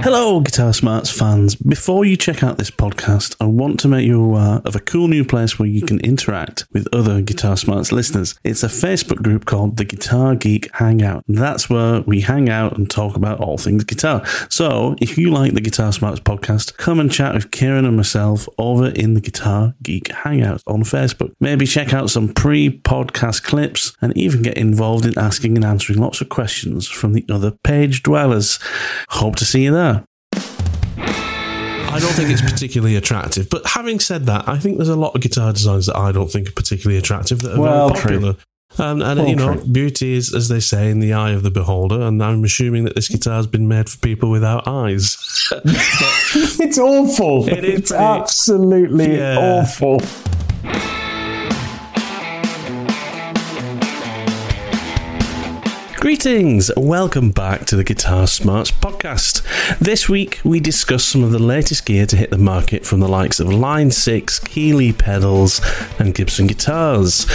Hello, Guitar Smarts fans. Before you check out this podcast, I want to make you aware of a cool new place where you can interact with other Guitar Smarts listeners. It's a Facebook group called the Guitar Geek Hangout. That's where we hang out and talk about all things guitar. So, if you like the Guitar Smarts podcast, come and chat with Kieran and myself over in the Guitar Geek Hangout on Facebook. Maybe check out some pre-podcast clips and even get involved in asking and answering lots of questions from the other page dwellers. Hope to see you there. I don't think it's particularly attractive, but having said that, I think there's a lot of guitar designs that I don't think are particularly attractive that are very popular. And you know, beauty is, as they say, in the eye of the beholder, and I'm assuming that this guitar has been made for people without eyes. It's awful. It's absolutely awful. Greetings, welcome back to the Guitar Smarts podcast. This week we discuss some of the latest gear to hit the market from the likes of Line 6, Keeley pedals and Gibson guitars.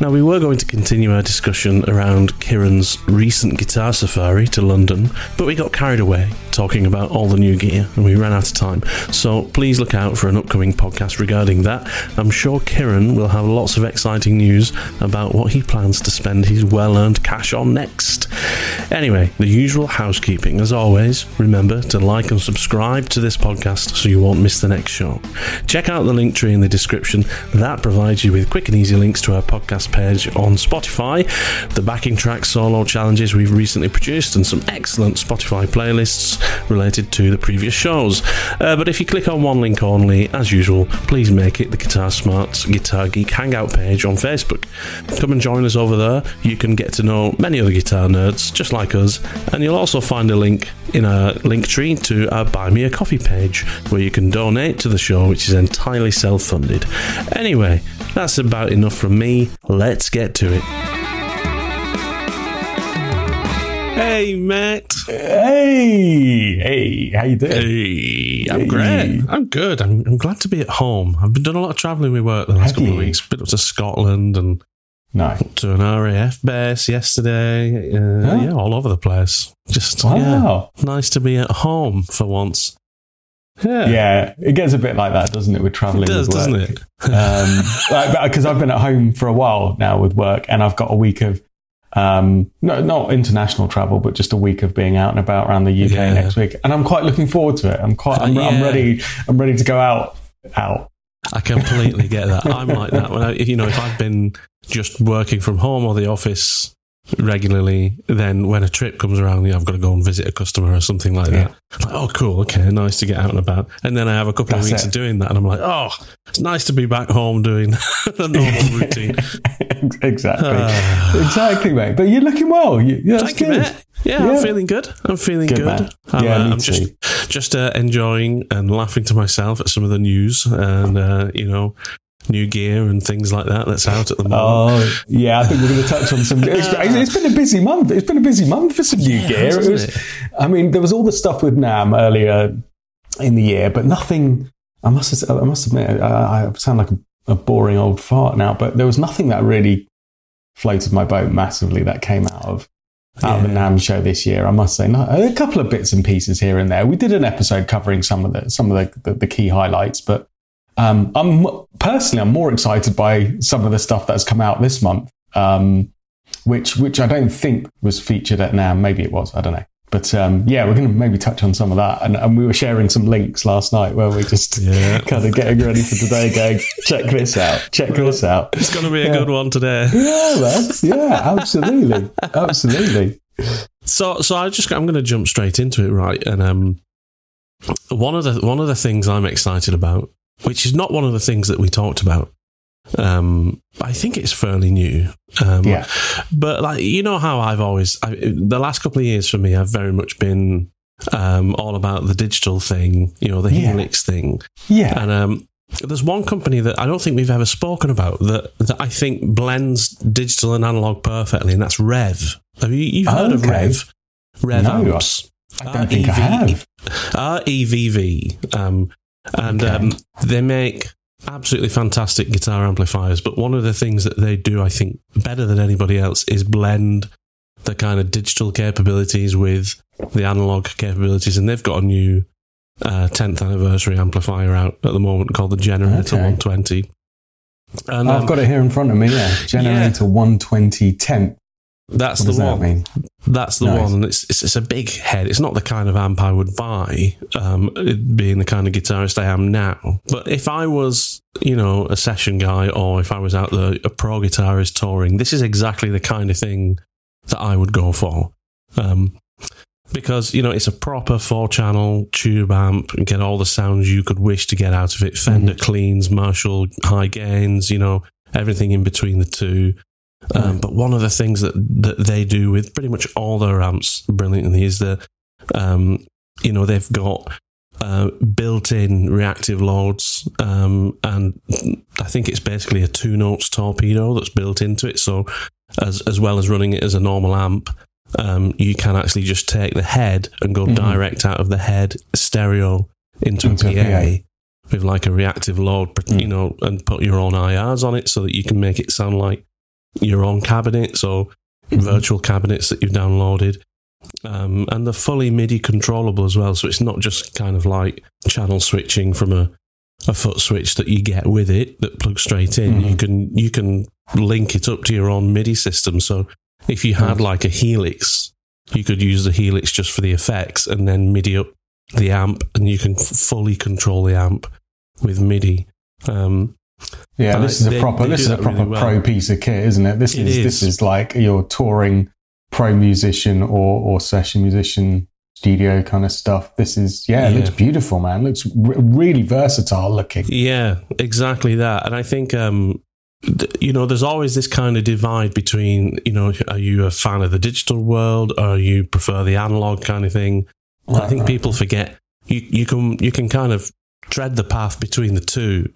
Now we were going to continue our discussion around Kieran's recent guitar safari to London, but we got carried away talking about all the new gear and we ran out of time. So please look out for an upcoming podcast regarding that. I'm sure Kieran will have lots of exciting news about what he plans to spend his well-earned cash on next. Anyway, the usual housekeeping. As always, remember to like and subscribe to this podcast so you won't miss the next show. Check out the LinkTree in the description. That provides you with quick and easy links to our podcast page on Spotify, the backing track solo challenges we've recently produced, and some excellent Spotify playlists related to the previous shows. But if you click on one link only, as usual, please make it the Guitar Smarts Guitar Geek Hangout page on Facebook. Come and join us over there. You can get to know many other guitar nerds just like us, and you'll also find a link in our LinkTree to our Buy Me a Coffee page where you can donate to the show, which is entirely self-funded. Anyway, that's about enough from me. Let's get to it. Hey, Matt. Hey, how you doing? Hey, I'm great. I'm good. I'm glad to be at home. I've been doing a lot of travelling with work the last couple of weeks. Been up to Scotland and to an RAF base yesterday. Yeah, all over the place. Just nice to be at home for once. Yeah, it gets a bit like that, doesn't it, with travelling? It does, with work. doesn't it? Because I've been at home for a while now with work, and I've got a week of not international travel, but just a week of being out and about around the UK next week, and I'm quite looking forward to it. I'm ready to go out. I completely get that. I'm like that. If I've been just working from home or the office regularly, then when a trip comes around, I've got to go and visit a customer or something like that. Like, oh, cool, okay, nice to get out and about. And then I have a couple of weeks of doing that, and I'm like, oh, it's nice to be back home doing the normal routine. Exactly, mate. But you're looking well. Thank you, mate. Yeah, I'm feeling good. I'm just enjoying and laughing to myself at some of the news and, new gear and things like that's out at the moment. Oh, yeah, I think we're going to touch on some... It's been a busy month. It's been a busy month for some new gear. There was all the stuff with NAMM earlier in the year, but nothing... I must admit, I sound like a boring old fart now, but there was nothing that really floated my boat massively that came out of the NAMM show this year. I must say, a couple of bits and pieces here and there. We did an episode covering some of the key highlights, but I'm more excited by some of the stuff that's come out this month, which I don't think was featured at NAMM. Maybe it was, I don't know. But we're going to maybe touch on some of that. And we were sharing some links last night where we just kind of getting ready for today, going, check this out. It's going to be a good one today. Yeah, man. Yeah, absolutely. So I'm going to jump straight into it, right? And one of the things I'm excited about, which is not one of the things that we talked about. I think it's fairly new. But how the last couple of years for me, I've very much been all about the digital thing, the Helix thing. Yeah. And there's one company that I don't think we've ever spoken about that I think blends digital and analog perfectly, and that's Rev. Have you heard of Rev? Rev amps. I don't think I have. REVV. They make absolutely fantastic guitar amplifiers, but one of the things that they do, I think, better than anybody else is blend the kind of digital capabilities with the analog capabilities, and they've got a new 10th anniversary amplifier out at the moment called the Generator 120. And I've got it here in front of me, Generator 120 10th. That's the one. That mean? That's the one, and it's a big head. It's not the kind of amp I would buy, being the kind of guitarist I am now. But if I was, a session guy, or if I was out there, a pro guitarist touring, this is exactly the kind of thing that I would go for. Because, it's a proper 4-channel tube amp and get all the sounds you could wish to get out of it. Fender cleans, Marshall high gains, everything in between the two. But one of the things that they do with pretty much all their amps brilliantly is that, they've got built-in reactive loads, and I think it's basically a 2-notes torpedo that's built into it. So as well as running it as a normal amp, you can actually just take the head and go direct out of the head stereo into a PA with like a reactive load, and put your own IRs on it so that you can make it sound like your own cabinets or virtual cabinets that you've downloaded. And they're fully MIDI controllable as well, so it's not just kind of like channel switching from a foot switch that you get with it that plugs straight in. You can link it up to your own MIDI system. So if you had like a Helix, you could use the Helix just for the effects and then MIDI up the amp, and you can fully control the amp with MIDI. This is a proper pro piece of kit, isn't it? This is like your touring pro musician or session musician studio kind of stuff. This is it looks beautiful, man. Looks really versatile looking. Yeah, exactly that. And I think there's always this kind of divide between, are you a fan of the digital world or you prefer the analog kind of thing? I think people forget you can kind of tread the path between the two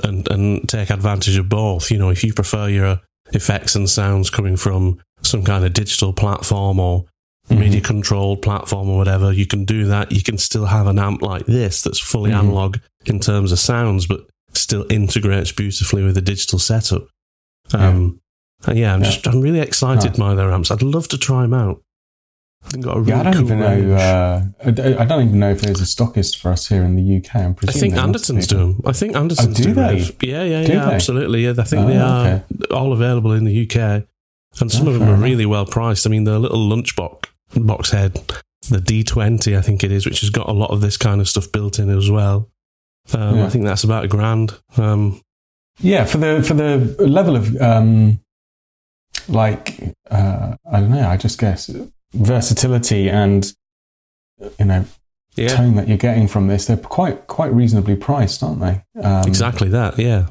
and take advantage of both. If you prefer your effects and sounds coming from some kind of digital platform or MIDI controlled platform or whatever, you can do that. You can still have an amp like this that's fully analog in terms of sounds, but still integrates beautifully with the digital setup. I'm really excited by their amps. I'd love to try them out. I think got a really I don't even know if there's a stockist for us here in the UK. I think Anderton's do them. I think Anderton's do they? Yeah, absolutely. Yeah, I think they are all available in the UK, and some of them are really well priced. I mean, the little lunchbox head, the D20, I think it is, which has got a lot of this kind of stuff built in as well. I think that's about $1,000. For the level of I don't know. I just guess versatility and tone that you're getting from this, they're quite reasonably priced, aren't they? Exactly that. Yeah.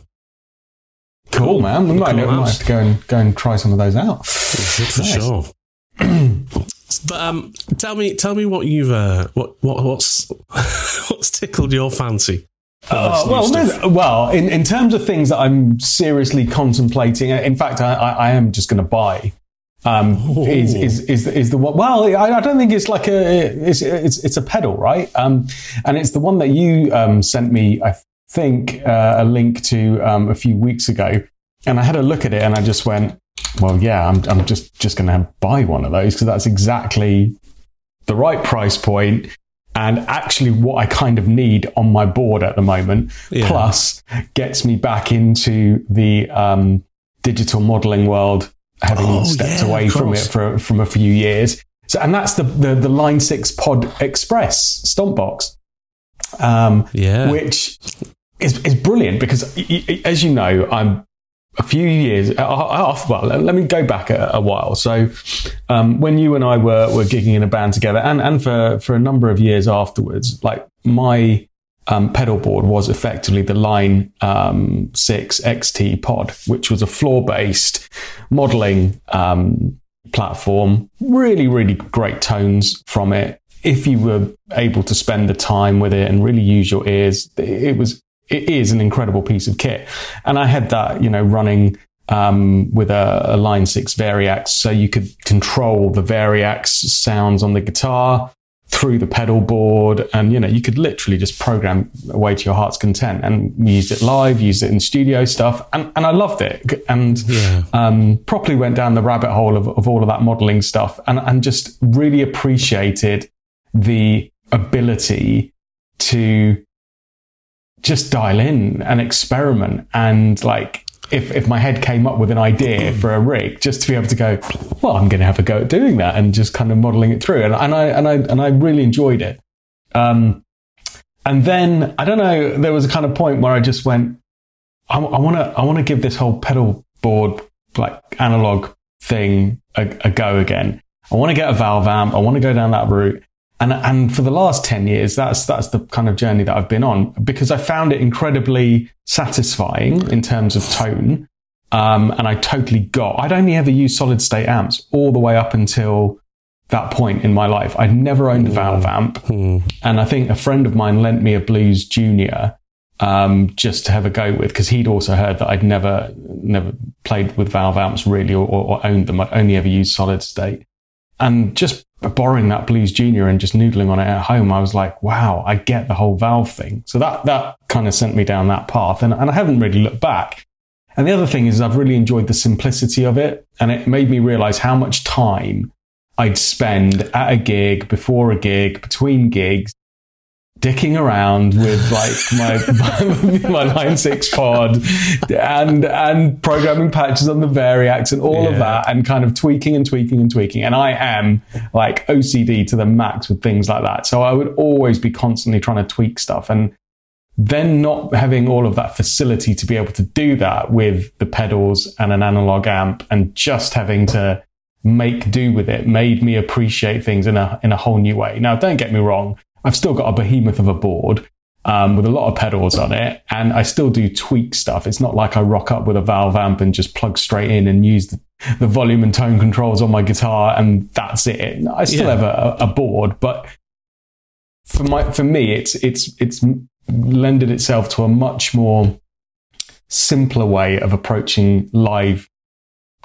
Cool, man. We might have to go and try some of those out. For sure. But tell me what you've what's tickled your fancy. In terms of things that I'm seriously contemplating, in fact, I am just going to buy. Is the one? Well, I don't think it's like it's a pedal, right? And it's the one that you sent me, I think, a link to a few weeks ago, and I had a look at it and I just went, well, yeah, I'm just going to buy one of those because that's exactly the right price point. And actually what I kind of need on my board at the moment, plus gets me back into the digital modeling world, having stepped away from it from a few years. So, and that's the Line 6 Pod Express stomp box, which is brilliant because, as you know, I'm a few years off. Well, let me go back a while. So when you and I were gigging in a band together and for a number of years afterwards, like my pedal board was effectively the Line 6 XT Pod, which was a floor-based modeling platform. Really, really great tones from it. If you were able to spend the time with it and really use your ears, it is an incredible piece of kit. And I had that, running with a Line 6 Variax, so you could control the Variax sounds on the guitar through the pedal board, and you could literally just program away to your heart's content. And we used it live, used it in studio stuff, and I loved it. And properly went down the rabbit hole of all of that modeling stuff, and just really appreciated the ability to just dial in and experiment. And like, if my head came up with an idea for a rig, just to be able to go, well, I'm going to have a go at doing that, and just kind of modeling it through. And I really enjoyed it. And then, I don't know, there was a kind of point where I just went, I want to give this whole pedal board, like analog thing a go again. I want to get a valve amp. I want to go down that route. And for the last 10 years, that's the kind of journey that I've been on, because I found it incredibly satisfying in terms of tone. And I'd only ever used solid state amps all the way up until that point in my life. I'd never owned a valve amp. And I think a friend of mine lent me a Blues Junior, just to have a go with, because he'd also heard that I'd never played with valve amps really, or owned them. I'd only ever used solid state. And just borrowing that Blues Junior and just noodling on it at home, I was like, wow, I get the whole valve thing. So that kind of sent me down that path, and I haven't really looked back. And the other thing is I've really enjoyed the simplicity of it, and it made me realize how much time I'd spend at a gig, before a gig, between gigs, dicking around with like my Line 6 pod and programming patches on the Variacs and all of that, and kind of tweaking. And I am like OCD to the max with things like that. So I would always be constantly trying to tweak stuff, and then not having all of that facility to be able to do that with the pedals and an analog amp, and just having to make do with it, made me appreciate things in a whole new way. Now, don't get me wrong, I've still got a behemoth of a board with a lot of pedals on it, and I still do tweak stuff. It's not like I rock up with a valve amp and just plug straight in and use the volume and tone controls on my guitar and that's it. I still have a board, but for me, it's lended itself to a much more simpler way of approaching live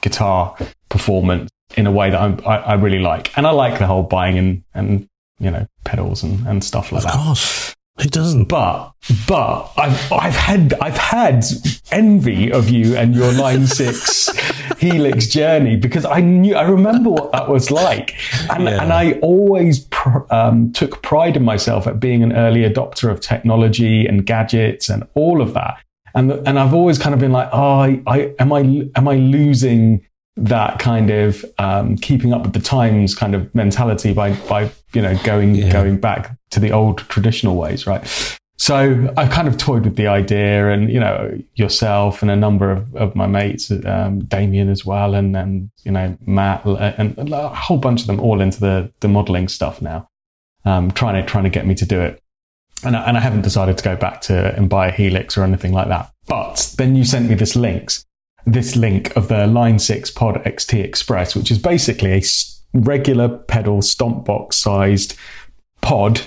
guitar performance in a way that I really like. And I like the whole buying and pedals and stuff like that. Of course, who doesn't? But I've had envy of you and your Line 6 Helix journey, because I remember what that was like, and I always took pride in myself at being an early adopter of technology and gadgets and all of that, and I've always kind of been like, am I losing that kind of keeping up with the times kind of mentality by going back to the old traditional ways, right? So I kind of toyed with the idea, and yourself and a number of my mates, Damien as well, and Matt and a whole bunch of them, all into the modeling stuff now, trying to get me to do it. And I haven't decided to go back to and buy a Helix or anything like that. But then you sent me this link of the Line 6 Pod XT Express, which is basically a regular pedal stomp box sized pod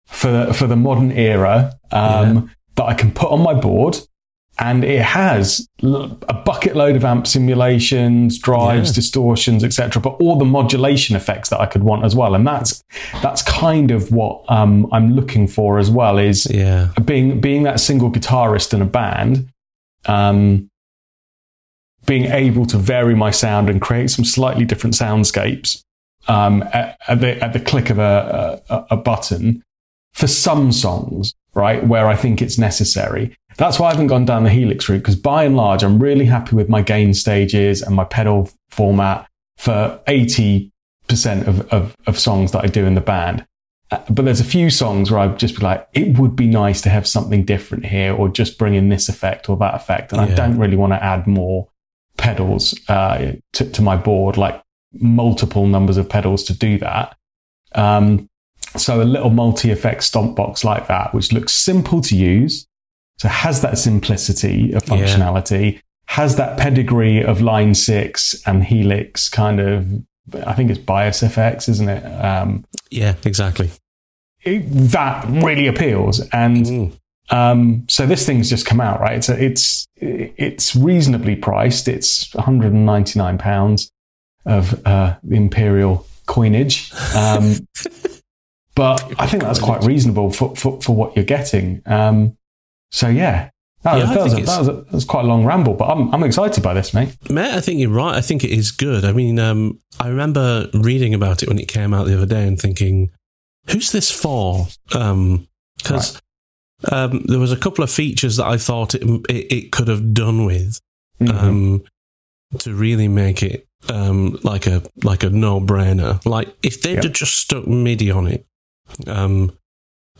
for the modern era, that I can put on my board, and it has a bucket load of amp simulations, drives, distortions, etc., but all the modulation effects that I could want as well. And that's kind of what I'm looking for as well, is being that single guitarist in a band, being able to vary my sound and create some slightly different soundscapes at the click of a button for some songs, right, where I think it's necessary. That's why I haven't gone down the Helix route, because by and large, I'm really happy with my gain stages and my pedal format for 80% of songs that I do in the band. But there's a few songs where I'd just be like, it would be nice to have something different here, or just bring in this effect or that effect. And I don't really want to add more pedals to my board, like multiple numbers of pedals to do that. So a little multi-effect stomp box like that, which looks simple to use, so has that simplicity of functionality, has that pedigree of Line 6 and Helix kind of, I think it's bias effects, isn't it? Yeah, exactly. That really appeals. And so this thing's just come out, right? So it's reasonably priced. It's £199 of imperial coinage. But I think that's quite reasonable for what you're getting. That was quite a long ramble, but I'm excited by this, mate. Mate, I think you're right. I think it is good. I mean, I remember reading about it when it came out the other day and thinking, who's this for? Because there was a couple of features that I thought it could have done with to really make it like a no-brainer. Like if they'd have just stuck MIDI on it,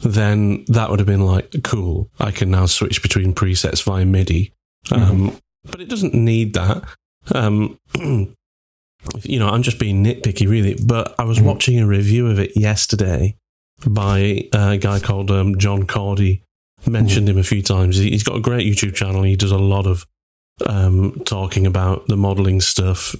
then that would have been like, cool, I can now switch between presets via MIDI. But it doesn't need that. I'm just being nitpicky, really. But I was watching a review of it yesterday by a guy called John Cordy. Mentioned him a few times. He's got a great YouTube channel. He does a lot of talking about the modelling stuff.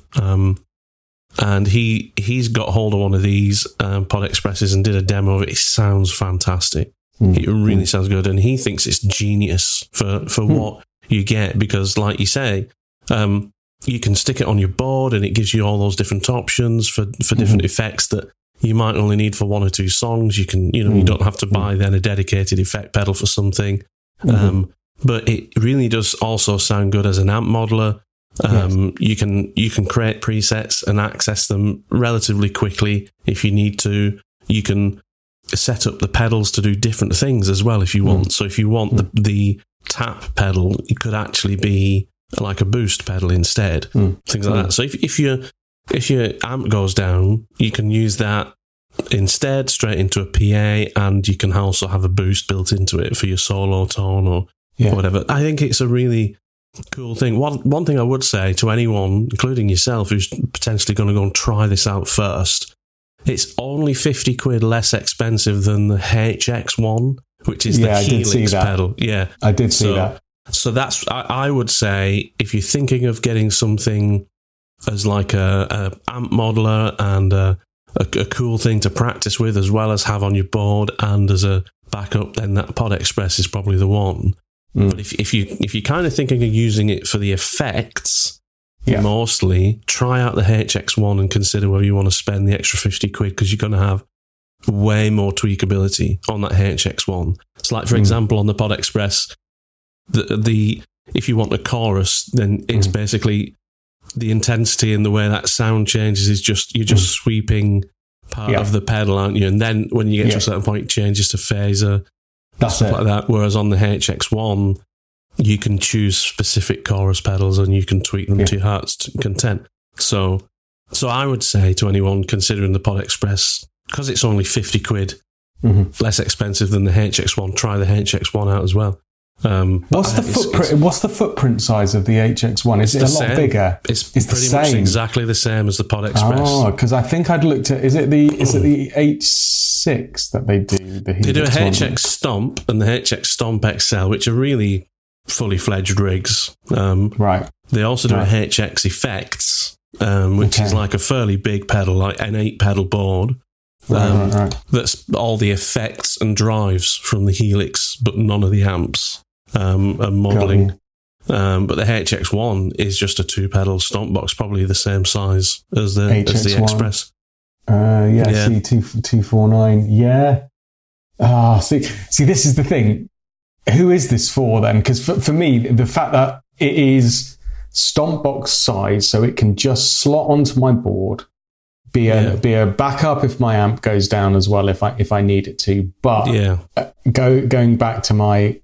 And he's got hold of one of these Pod Expresses and did a demo of it. It sounds fantastic. It really sounds good. And he thinks it's genius for what you get, because like you say, you can stick it on your board and it gives you all those different options for different effects that you might only need for one or two songs. You can, you don't have to buy then a dedicated effect pedal for something. But it really does also sound good as an amp modeler. You can create presets and access them relatively quickly if you need to. You can set up the pedals to do different things as well if you want. So if you want the tap pedal, it could actually be like a boost pedal instead. Things like that. So if your amp goes down, you can use that instead straight into a PA, and you can also have a boost built into it for your solo tone or whatever. I think it's a really cool thing. One thing I would say to anyone, including yourself, who's potentially going to go and try this out first, it's only 50 quid less expensive than the HX1, which is the Helix pedal. Yeah, I did see that. So that's, I would say, if you're thinking of getting something as like a amp modeler and a cool thing to practice with, as well as have on your board and as a backup, then that Pod Express is probably the one. But if you're kind of thinking of using it for the effects, mostly, try out the HX1 and consider whether you want to spend the extra 50 quid, because you're going to have way more tweakability on that HX1. So like, for example, on the Pod Express, the if you want a chorus, then it's basically the intensity and the way that sound changes is just, you're just sweeping part of the pedal, aren't you? And then when you get to a certain point, it changes to phaser, stuff like that. Whereas on the HX1, you can choose specific chorus pedals and you can tweak them to your heart's content. So I would say to anyone considering the Pod Express, because it's only 50 quid less expensive than the HX1, try the HX1 out as well. What's the footprint size of the HX1? Is it a lot bigger? It's pretty much exactly the same as the Pod Express. Oh, because I think I'd looked at, is it the H6 that they do? They do a HX Stomp and the HX Stomp XL, which are really fully fledged rigs. Right. They also do a HX Effects, which is like a fairly big pedal, like an 8-pedal board. That's all the effects and drives from the Helix, but none of the amps and modelling. But the HX1 is just a 2-pedal stomp box, probably the same size as the Express. C249. Yeah. See, this is the thing. Who is this for then? Because for me, the fact that it is stomp box size, so it can just slot onto my board, be a backup if my amp goes down as well, if I need it to. But going back to my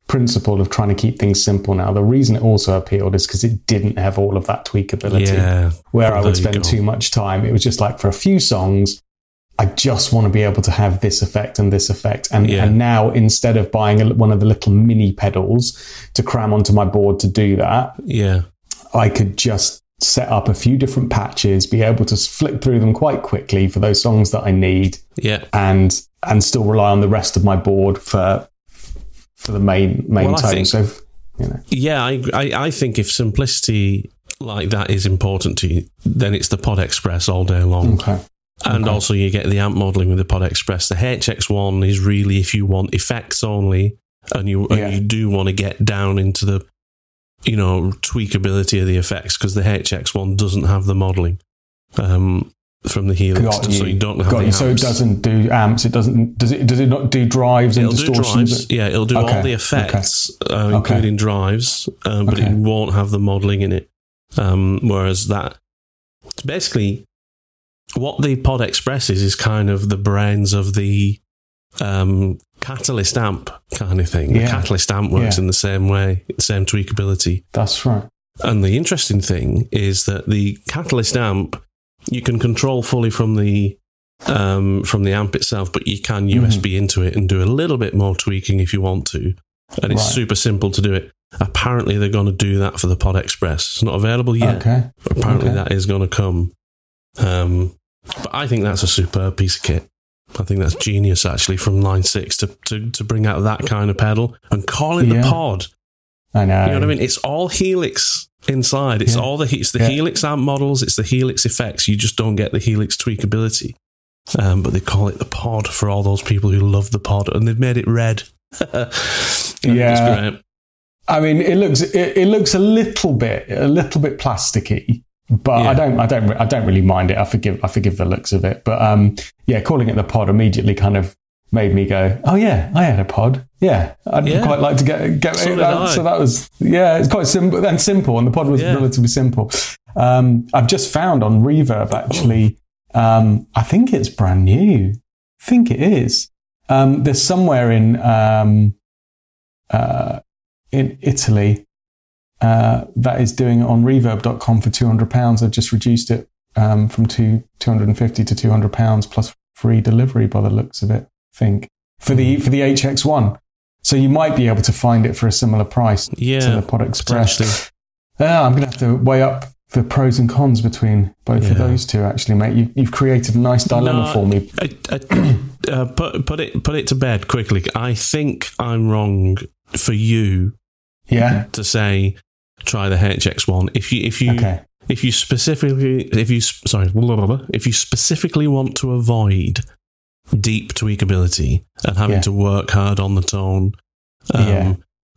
principle of trying to keep things simple now, the reason it also appealed is because it didn't have all of that tweakability where I would spend too much time. It was just like, for a few songs, I just want to be able to have this effect and this effect. And now, instead of buying one of the little mini pedals to cram onto my board to do that, I could just set up a few different patches, be able to flip through them quite quickly for those songs that I need, and still rely on the rest of my board for the main tone. So, I think if simplicity like that is important to you, then it's the Pod Express all day long. And also you get the amp modelling with the Pod Express. The HX1 is really if you want effects only, and you do want to get down into the tweakability of the effects, because the HX1 doesn't have the modelling from the Helix, so you don't have the amps. So it doesn't do amps. Does it not do drives and distortions? Do drives. It'll do all the effects, including drives, but it won't have the modelling in it. Whereas that, basically, what the Pod Express is kind of the brains of the Catalyst amp kind of thing. The Catalyst amp works in the same way, same tweakability. That's right. And the interesting thing is that the Catalyst amp, you can control fully from the amp itself, but you can USB into it and do a little bit more tweaking if you want to. And it's super simple to do it. Apparently, they're going to do that for the Pod Express. It's not available yet, but apparently that is going to come. But I think that's a superb piece of kit. I think that's genius, actually, from Line 6 to bring out that kind of pedal and call it the Pod. I know. You know what I mean? It's all Helix inside. It's all the Helix amp models. It's the Helix effects. You just don't get the Helix tweakability. But they call it the Pod for all those people who love the Pod, and they've made it red. It's great. I mean, it looks a little bit plasticky, but I don't really mind it. I forgive the looks of it. But calling it the Pod immediately kind of made me go, oh yeah, I had a Pod. Yeah, I'd quite like to get it. So that was it's quite simple, and the Pod was relatively simple. I've just found on Reverb actually. I think it's brand new. I think it is. There's somewhere in Italy that is doing it on reverb.com for £200. They've just reduced it from £250 to £200 plus free delivery by the looks of it, I think, for the HX1. So you might be able to find it for a similar price to the Pod Express. I'm going to have to weigh up the pros and cons between both of those two, actually, mate. You've created a nice dilemma for me. Put it to bed quickly. I think I'm wrong for you to say try the HX1. If you specifically want to avoid deep tweakability and having to work hard on the tone,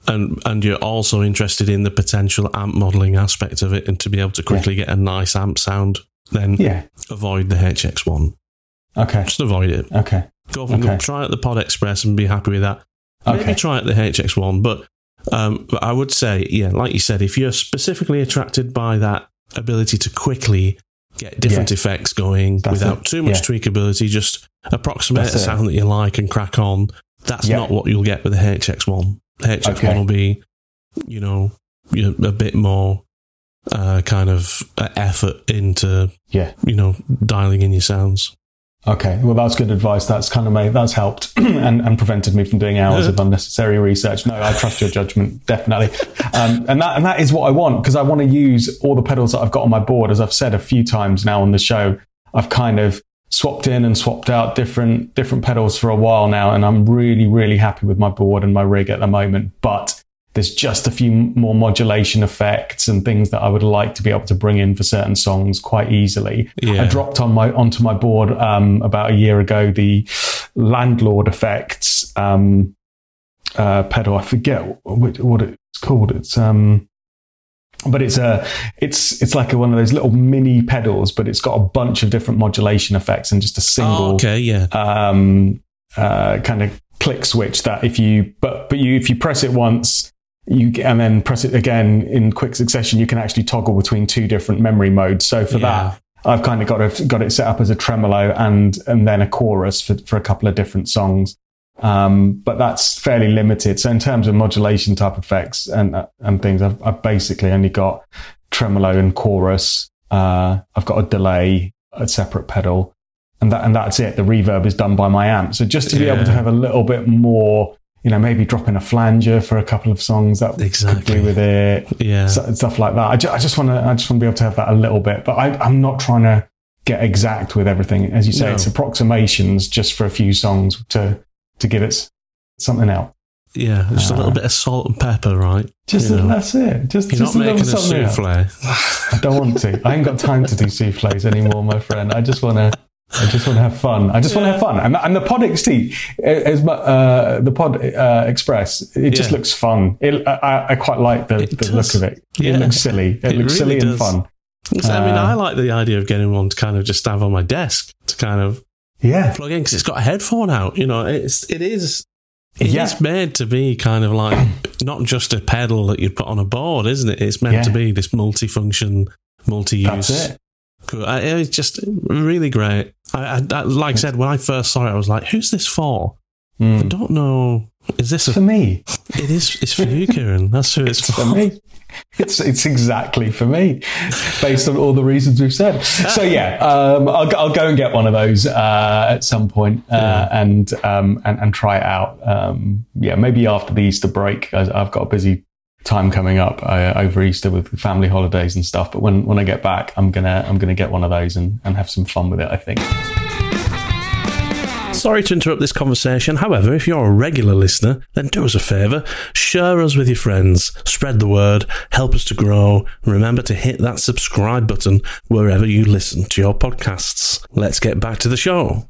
and you're also interested in the potential amp modelling aspect of it and to be able to quickly get a nice amp sound, then avoid the HX1. Okay. Just avoid it. Okay. Go try it at the Pod Express and be happy with that. Maybe try it at the HX1, but I would say, like you said, if you're specifically attracted by that ability to quickly get different effects going without too much tweakability, just approximate a sound that you like and crack on, that's not what you'll get with the HX1. The HX1 will be, a bit more kind of effort into, dialing in your sounds. Okay, well, that's good advice. That's that's helped and prevented me from doing hours of unnecessary research. No, I trust your judgment, definitely. And that is what I want, because I want to use all the pedals that I've got on my board. As I've said a few times now on the show, I've kind of swapped in and swapped out different pedals for a while now, and I'm really, really happy with my board and my rig at the moment. But there's just a few more modulation effects and things that I would like to be able to bring in for certain songs quite easily. I dropped onto my board about a year ago the Landlord Effects pedal. I forget what it's called. It's but it's like one of those little mini pedals, but it's got a bunch of different modulation effects and just a single kind of click switch that if you press it once, and then press it again in quick succession, you can actually toggle between two different memory modes. So for that, I've kind of got it set up as a tremolo and then a chorus for a couple of different songs. But that's fairly limited. So in terms of modulation type effects and things, I've basically only got tremolo and chorus. I've got a delay, a separate pedal, and that's it. The reverb is done by my amp. So just to be able to have a little bit more, maybe drop in a flanger for a couple of songs that could do with it, stuff like that. I just want to be able to have that a little bit, but I'm not trying to get exact with everything. As you say, it's approximations just for a few songs to give it something else. Yeah, just a little bit of salt and pepper, right? That's it. You're not making a souffle. I don't want to. I ain't got time to do souffles anymore, my friend. I just want to have fun. And the Pod XT, the Pod Express, it just looks fun. I quite like the look of it. It looks silly. It looks really silly and fun. I like the idea of getting one to kind of just have on my desk to kind of plug in, because it's got a headphone out. It is made to be kind of like not just a pedal that you'd put on a board, isn't it? It's meant to be this multi-function, multi-use Cool. It's just really great. I like I said, when I first saw it, I was like, "Who's this for?" I don't know. Is this for me? It is. It's for you, Kieran. That's who it's for me. It's exactly for me, based on all the reasons we've said. So yeah, I'll go and get one of those at some point and try it out. Maybe after the Easter break. I've got a busy time coming up over Easter with family holidays and stuff. But when I get back, I'm gonna get one of those and have some fun with it, I think. Sorry to interrupt this conversation. However, if you're a regular listener, then do us a favour. Share us with your friends. Spread the word. Help us to grow. Remember to hit that subscribe button wherever you listen to your podcasts. Let's get back to the show.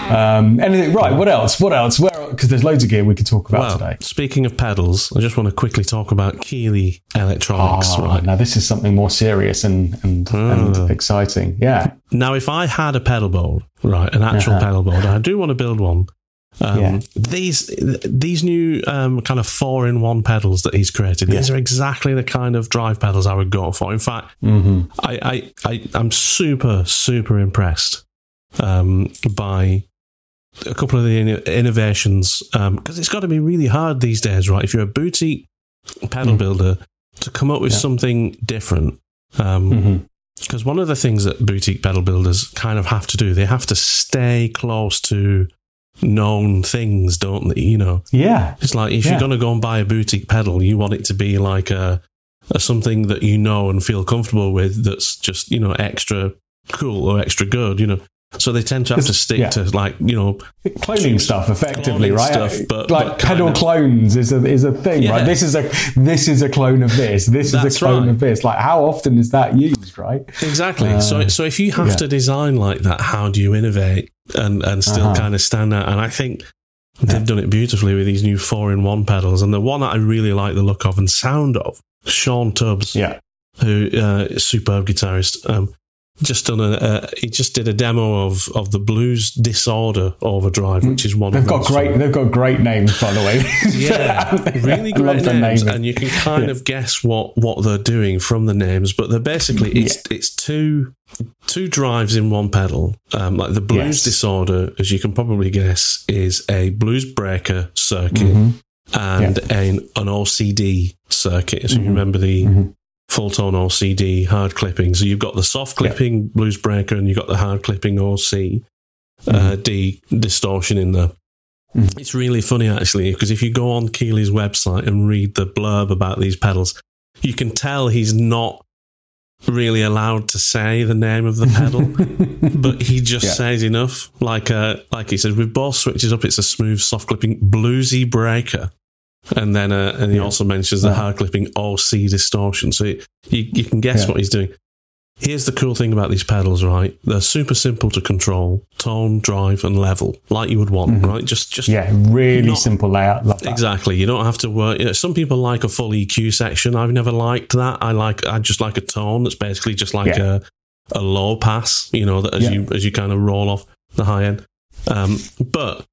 Anything? Right. What else? Because there's loads of gear we could talk about today. Speaking of pedals, I just want to quickly talk about Keeley electronics. Right now, this is something more serious and exciting. Yeah. Now, if I had a pedal board, right, an actual pedal board, I do want to build one. These new kind of 4-in-1 pedals that he's created, these are exactly the kind of drive pedals I would go for. In fact, I'm super impressed by a couple of the innovations, because it's got to be really hard these days, right? If you're a boutique pedal builder, to come up with something different. Because one of the things that boutique pedal builders kind of have to do, they have to stay close to known things, don't they? You know? Yeah. It's like, if you're going to go and buy a boutique pedal, you want it to be like a something that you know and feel comfortable with, that's just, extra cool or extra good, So they tend to have to stick to cloning stuff effectively, right? Stuff, but pedal clones is a thing, right? This is a clone of this. This is a clone of this. Like, how often is that used, right? Exactly. So if you have to design like that, how do you innovate and still kind of stand out? And I think they've done it beautifully with these new 4-in-1 pedals. And the one that I really like the look of and sound of, Sean Tubbs, who is a superb guitarist. He just did a demo of the Blues Disorder Overdrive, which is one. They've got great names, by the way. Really great names, and you can kind of guess what they're doing from the names. But they're basically it's two drives in one pedal. Like the Blues Disorder, as you can probably guess, is a blues breaker circuit and an OCD circuit. So you remember the full tone OCD hard clipping. So you've got the soft clipping blues breaker and you've got the hard clipping OC D distortion in there. It's really funny, actually, because if you go on Keeley's website and read the blurb about these pedals, you can tell he's not really allowed to say the name of the pedal, but he just says enough. Like he says, with both switches up, it's a smooth, soft clipping bluesy breaker. And then and he also mentions the hard clipping OC distortion. So you can guess what he's doing. Here's the cool thing about these pedals, right? They're super simple to control: tone, drive, and level, like you would want, right? Just really simple layout. Love that. Exactly. You don't have to work. Some people like a full EQ section. I've never liked that. I just like a tone that's basically just like a low pass. That as you kind of roll off the high end. But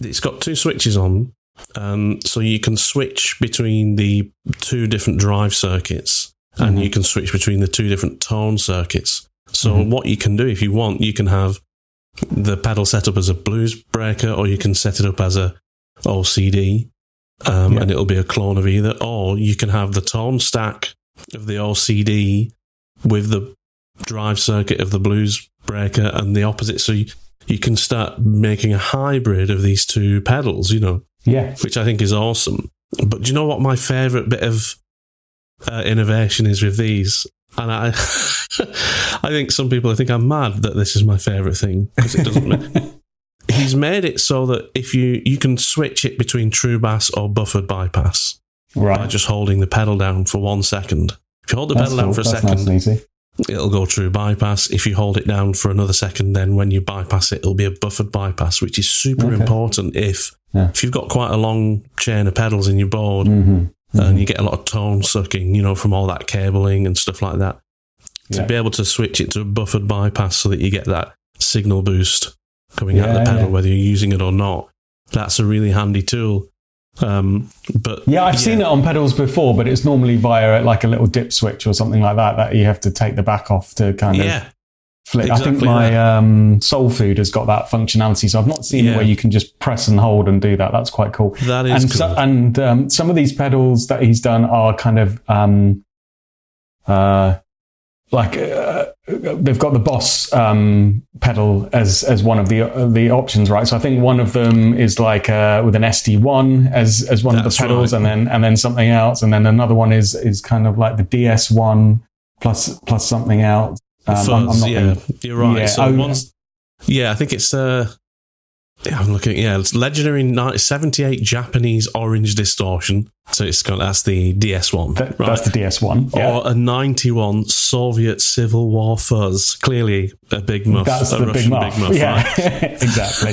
it's got two switches on. So you can switch between the two different drive circuits and you can switch between the two different tone circuits. So what you can do, if you want, you can have the pedal set up as a blues breaker, or you can set it up as a OCD, and it'll be a clone of either, or you can have the tone stack of the OCD with the drive circuit of the blues breaker and the opposite. So you can start making a hybrid of these two pedals, which I think is awesome. But do you know what my favourite bit of innovation is with these? And I think some people think I'm mad that this is my favourite thing, because it doesn't. He's made it so that if you can switch it between true bass or buffered bypass by just holding the pedal down for 1 second. If you hold the pedal down for a second, nice and easy. It'll go true bypass. If you hold it down for another second, then when you bypass it, it'll be a buffered bypass, which is super important if you've got quite a long chain of pedals in your board and you get a lot of tone sucking, from all that cabling and stuff like that. To be able to switch it to a buffered bypass so that you get that signal boost coming out of the pedal, whether you're using it or not, that's a really handy tool. But I've seen it on pedals before, but it's normally via like a little dip switch or something like that you have to take the back off to kind of flip. Exactly. I think my Soul Food has got that functionality, so I've not seen it where you can just press and hold and do that. That's quite cool. That is cool. And some of these pedals that he's done are kind of they've got the Boss pedal as one of the options, right? So I think one of them is like with an SD1 as one of the pedals, right. and then something else, and then another one is kind of like the DS1 plus something else. You're right. Yeah, so I think it's I'm looking. Yeah, it's legendary 78 Japanese orange distortion. So that's the DS1. Right? That's the DS1. Yeah. Or a 91 Soviet Civil War fuzz. Clearly a big muff. That's the Russian big muff. Yeah, right? Exactly.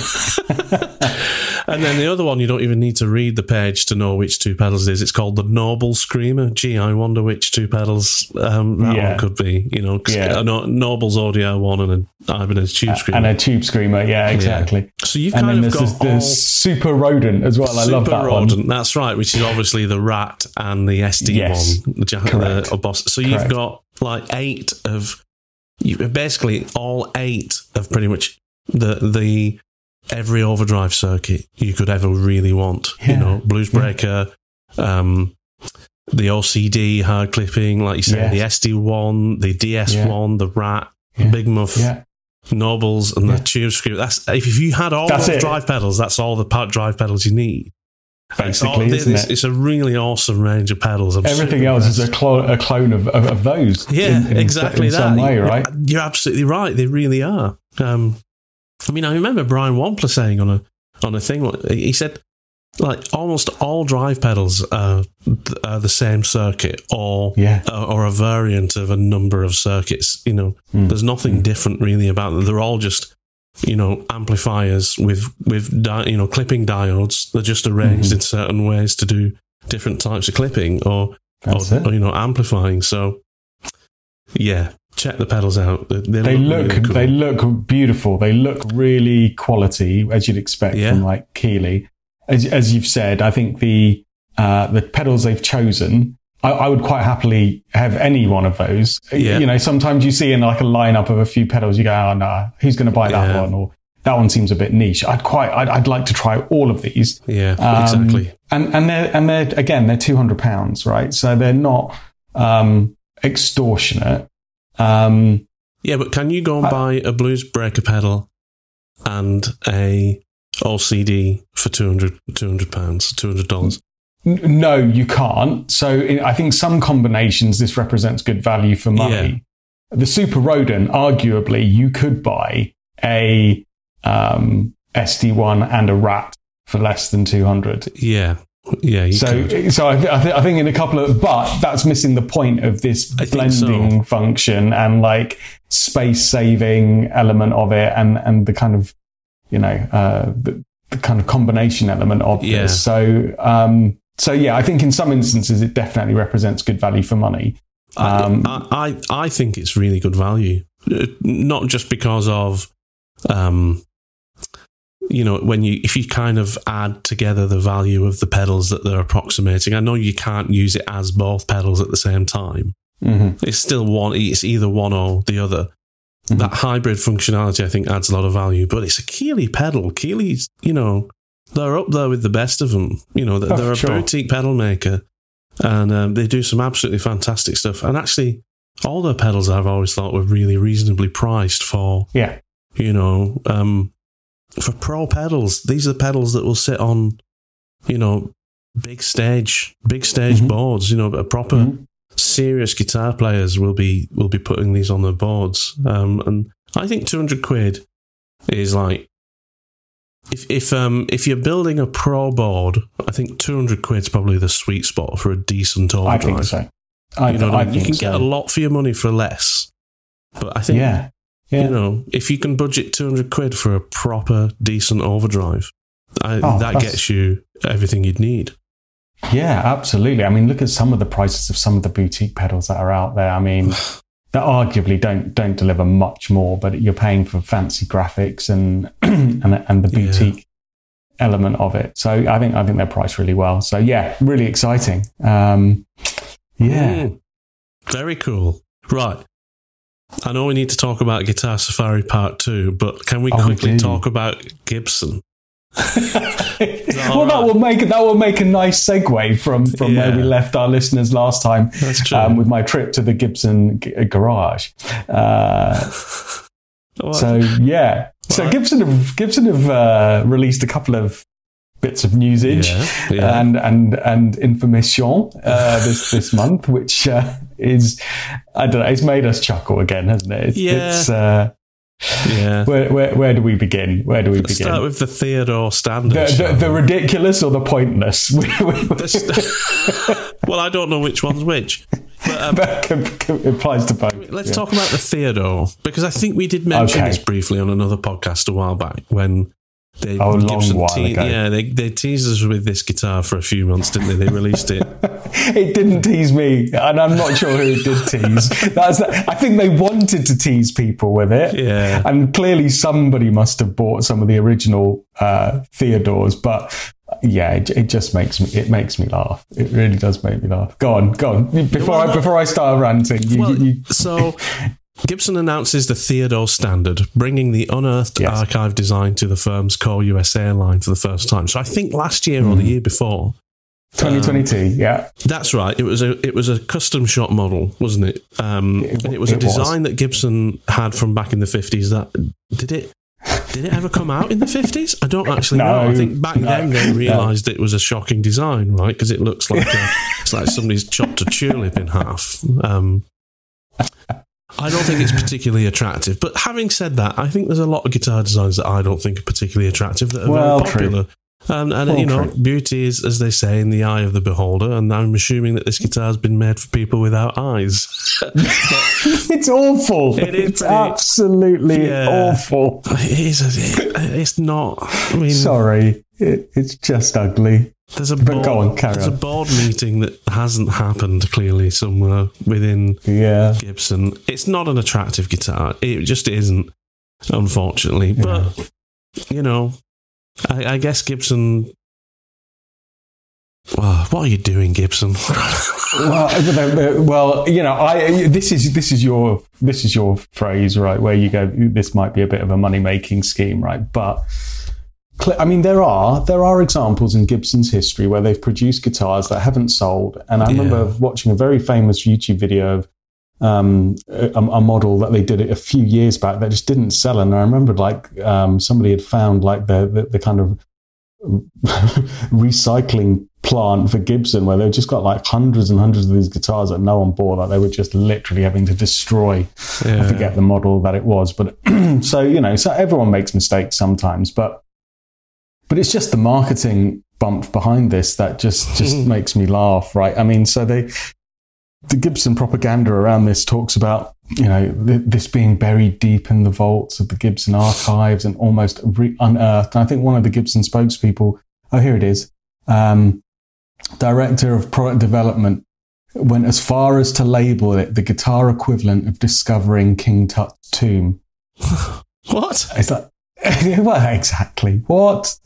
And then the other one, you don't even need to read the page to know which two pedals it is. It's called the Noble Screamer. Gee, I wonder which two pedals that one could be. Noble's ODR1 and an Ibanez Tube Screamer. And a Tube Screamer, yeah, exactly. Yeah. So you've kind of got the Super Rodent as well. I love that Rodent, one. That's right, which is obviously the Rat and the SD1. The Boss. So you've got like basically all 8 of pretty much the every overdrive circuit you could ever really want. Blues Breaker, the OCD hard clipping, like you said, the SD1, the DS1, the Rat, Big Muff, Nobles, and the Tube Screamer. That's if you had all those drive pedals, that's all the drive pedals you need. Basically, it's a really awesome range of pedals. Everything else is a clone of those. Yeah, exactly. In some way, right? You're absolutely right. They really are. I remember Brian Wampler saying on a thing, he said, like, almost all drive pedals are the same circuit or a variant of a number of circuits. There's nothing different really about them. They're all just, amplifiers with clipping diodes. They're just arranged in certain ways to do different types of clipping or amplifying. So, yeah. Check the pedals out. They look really cool. They look beautiful. They look really quality, as you'd expect from like Keeley. As you've said, I think the pedals they've chosen, I would quite happily have any one of those. Yeah. Sometimes you see in like a lineup of a few pedals, you go, oh no, who's going to buy that one? Or that one seems a bit niche. I'd like to try all of these. Yeah, exactly. And they're again, they're £200, right? So they're not extortionate. But can you go and buy a Blues Breaker pedal and a OCD for $200? No, you can't. So I think some combinations this represents good value for money. Yeah. The Super Rodent, arguably, you could buy a SD1 and a Rat for less than 200. Yeah. Yeah, so I think in a couple of, but that's missing the point of this blending function and like space saving element of it, and the kind of the kind of combination element of this. So I think in some instances it definitely represents good value for money. I think it's really good value, not just because of if you kind of add together the value of the pedals that they're approximating. I know you can't use it as both pedals at the same time. Mm-hmm. It's still one. It's either one or the other. Mm-hmm. That hybrid functionality, I think, adds a lot of value. But it's a Keeley pedal. Keeley's, they're up there with the best of them. They're a boutique pedal maker, and they do some absolutely fantastic stuff. And actually, all their pedals I've always thought were really reasonably priced for. Yeah. For pro pedals, these are the pedals that will sit on, big stage boards. A proper serious guitar players will be putting these on their boards. And I think £200 is like, if you're building a pro board, I think £200 is probably the sweet spot for a decent overdrive. I think so. You can get a lot for your money for less, but I think. Yeah. If you can budget £200 for a proper, decent overdrive, that gets you everything you'd need. Yeah, absolutely. I mean, look at some of the prices of some of the boutique pedals that are out there. I mean, that arguably don't deliver much more, but you're paying for fancy graphics and the boutique element of it. So I think they're priced really well. So yeah, really exciting. Very cool. Right. I know we need to talk about Guitar Safari Part 2, but can we quickly talk about Gibson? Well, that will make a nice segue from where we left our listeners last time. That's true. With my trip to the Gibson garage. So Gibson have released a couple of bits of newsage and information this month, which is, I don't know, it's made us chuckle again, hasn't it? Where do we begin? Let's start with the Theodore standard. The ridiculous or the pointless? Well, I don't know which one's which. But it applies to both. Let's talk about the Theodore, because I think we did mention this briefly on another podcast a while back when they they teased us with this guitar for a few months, didn't they? They released it. It didn't tease me, and I'm not sure who it did tease. I think they wanted to tease people with it, and clearly somebody must have bought some of the original Theodores, but. Yeah, it just makes me laugh. It really does make me laugh. Go on. Before I start ranting, So Gibson announces the Theodore standard, bringing the unearthed archive design to the firm's core USA line for the first time. So I think last year or the year before, 2022. That's right. It was a custom shop model, wasn't it? And it was a design that Gibson had from back in the 50s. Did it ever come out in the 50s? I don't actually know. I think back then they realised it was a shocking design, right? Because it looks like it's like somebody's chopped a tulip in half. I don't think it's particularly attractive. But having said that, I think there's a lot of guitar designs that I don't think are particularly attractive that are very popular. And beauty is, as they say, in the eye of the beholder. And I'm assuming that this guitar has been made for people without eyes. It's awful. It's absolutely awful. It is. It's not. I mean, sorry, it's just ugly. There's a board meeting that hasn't happened clearly somewhere within Gibson. It's not an attractive guitar. It just isn't, unfortunately. But I guess Gibson. What are you doing, Gibson? well, this is your phrase, right? Where you go, this might be a bit of a money making scheme, right? But I mean, there are examples in Gibson's history where they've produced guitars that haven't sold, and I remember watching a very famous YouTube video of a model that they did it a few years back that just didn't sell, and I remember somebody had found like the kind of recycling plant for Gibson where they've just got like hundreds and hundreds of these guitars that no one bought, that they were just literally having to destroy. I forget the model that it was, but so everyone makes mistakes sometimes, but it's just the marketing bump behind this that just makes me laugh, right? I mean, so the Gibson propaganda around this talks about, this being buried deep in the vaults of the Gibson archives and almost unearthed. And I think one of the Gibson spokespeople, here it is, director of product development, went as far as to label it the guitar equivalent of discovering King Tut's tomb. What? It's like, well, exactly. What?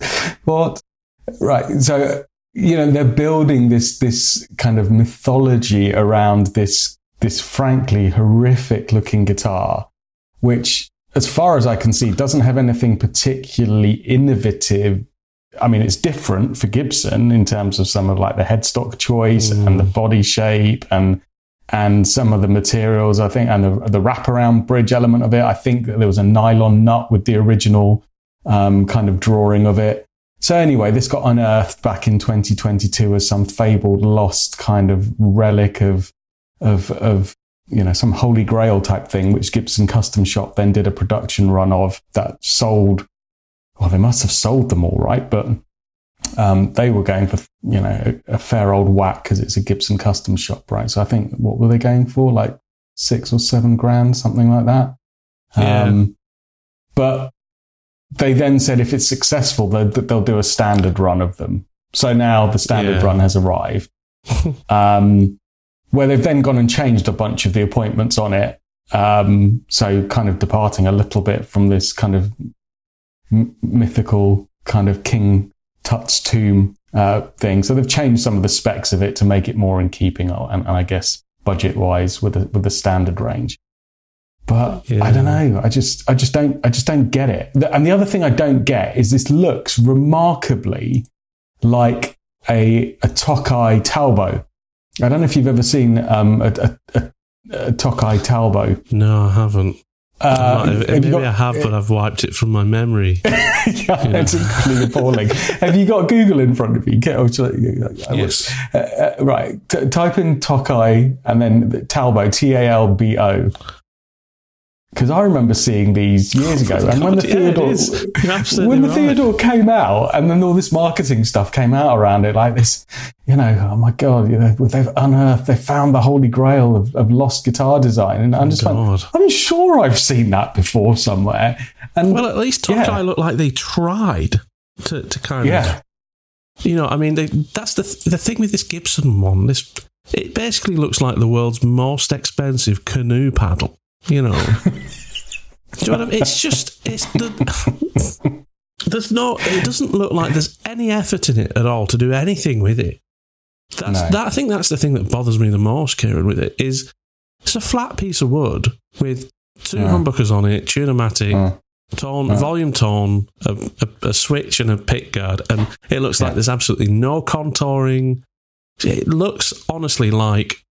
Right. So, they're building this kind of mythology around this frankly horrific looking guitar, which, as far as I can see, doesn't have anything particularly innovative. I mean, it's different for Gibson in terms of some of like the headstock choice and the body shape and some of the materials, I think, and the wraparound bridge element of it. I think that there was a nylon nut with the original kind of drawing of it. So anyway, this got unearthed back in 2022 as some fabled lost kind of relic of some holy grail type thing, which Gibson Custom Shop then did a production run of that sold. Well, they must have sold them all, right? But they were going for, a fair old whack because it's a Gibson Custom Shop, right? So I think, what were they going for? Like $6,000 or $7,000, something like that. Yeah. But they then said if it's successful, they'll do a standard run of them. So now the standard run has arrived, where they've then gone and changed a bunch of the appointments on it. So kind of departing a little bit from this kind of mythical kind of King Tut's Tomb thing. So they've changed some of the specs of it to make it more in keeping, and I guess budget-wise with the standard range. But I don't know. I just don't get it. And the other thing I don't get is this looks remarkably like a Tokai Talbot. I don't know if you've ever seen a Tokai Talbot. No, I haven't. Maybe I have, but I've wiped it from my memory. It's completely appalling. Have you got Google in front of you? Yes. Right. Type in Tokai and then Talbot, Talbo. Because I remember seeing these years ago, and when the Theodore came out, and then all this marketing stuff came out around it, like this, oh my God, they've found the holy grail of lost guitar design, and I'm just like, I'm sure I've seen that before somewhere. And well, at least Tokai looked like they tried to kind of, that's the thing with this Gibson one. It basically looks like the world's most expensive canoe paddle. Do you know what I mean? It doesn't look like there's any effort in it at all to do anything with it. I think that's the thing that bothers me the most, Kieran, with it, is it's a flat piece of wood with two humbuckers on it, tune-o-matic, volume tone, a switch and a pick guard, and it looks like there's absolutely no contouring. It looks honestly like,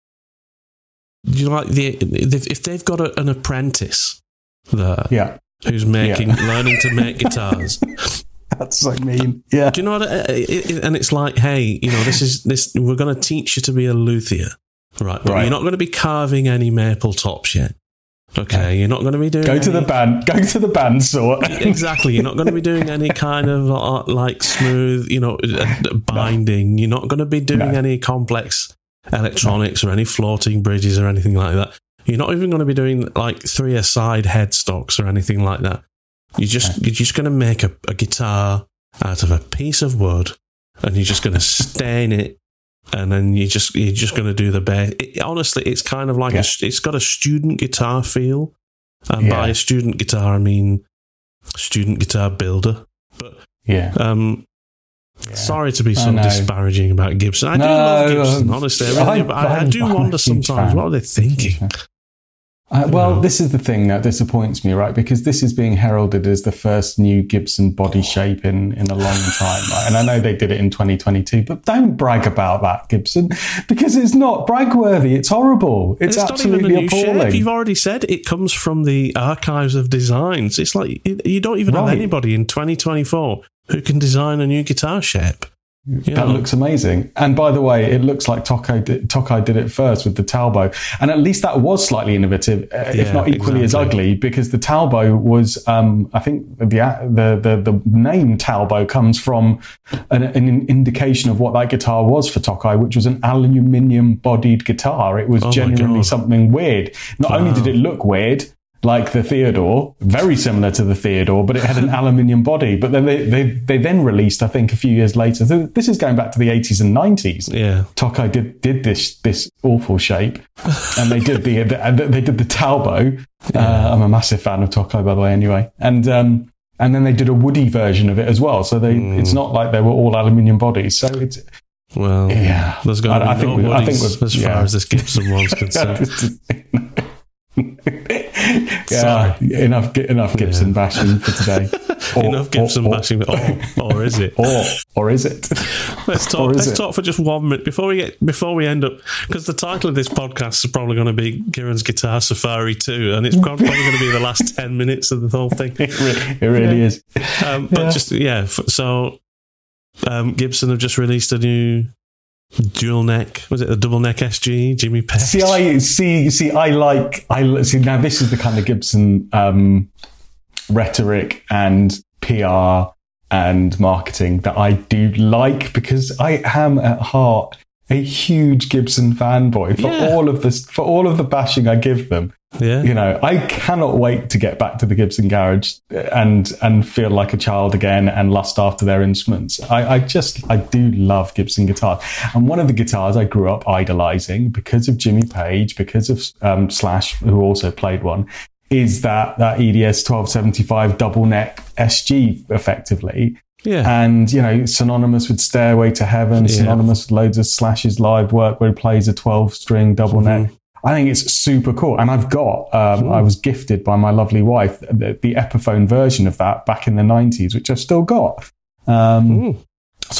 if they've got an apprentice there who's learning to make guitars. That's what I mean. Yeah. Do you know what? And it's like, hey, we're going to teach you to be a luthier, right? But you're not going to be carving any maple tops yet. Okay, you're not going to be doing. Go to the bandsaw. Exactly, you're not going to be doing any kind of like smooth, binding. You're not going to be doing any complex electronics or any floating bridges or anything like that. You're not even going to be doing like 3-a-side headstocks or anything like that. You're just going to make a guitar out of a piece of wood, and you're just going to stain it, and then you're just going to do the bass. Honestly, it's kind of like it's got a student guitar feel, and by a student guitar I mean student guitar builder. But sorry to be so disparaging about Gibson. I do love Gibson, honestly. I do wonder sometimes, what are they thinking? This is the thing that disappoints me, right? Because this is being heralded as the first new Gibson body shape in a long time, right? And I know they did it in 2022, but don't brag about that, Gibson, because it's not brag-worthy. It's horrible. It's absolutely not even a new appalling. Shape. You've already said it comes from the archives of designs. It's like you don't even have anybody in 2024 who can design a new guitar shape. That looks amazing. And by the way, it looks like Tokai did it first with the Talbot. And at least that was slightly innovative, if not equally as ugly, because the Talbot was, I think the name Talbot comes from an indication of what that guitar was for Tokai, which was an aluminium bodied guitar. It was genuinely something weird. Not only did it look weird, like the Theodore, very similar to the Theodore, but it had an aluminium body. But then they then released, I think, a few years later. This is going back to the 80s and 90s. Yeah, Tokai did this awful shape, and they did the Talbot. I'm a massive fan of Tokai, by the way. Anyway, and then they did a woody version of it as well. So it's not like they were all aluminium bodies. So it's there's going to be no woodies as far as this Gibson one's concerned. Enough Gibson bashing for today. Enough Gibson bashing, or is it? Or is it? Let's talk for just 1 minute before we end up, because the title of this podcast is probably going to be Kieran's Guitar Safari 2, and it's probably going to be the last 10 minutes of the whole thing. It really is. But so Gibson have just released a new dual neck, was it the double neck SG Jimmy Page? See, now this is the kind of Gibson rhetoric and PR and marketing that I do like, because I am at heart a huge Gibson fanboy for all of the bashing I give them. Yeah. I cannot wait to get back to the Gibson garage and feel like a child again and lust after their instruments. I do love Gibson guitars. And one of the guitars I grew up idolizing because of Jimmy Page, because of Slash, who also played one, is that EDS 1275 double neck SG, effectively. And, synonymous with Stairway to Heaven, synonymous with loads of Slash's live work where he plays a 12-string double neck. I think it's super cool. And I've got, I was gifted by my lovely wife, the Epiphone version of that back in the 90s, which I've still got. So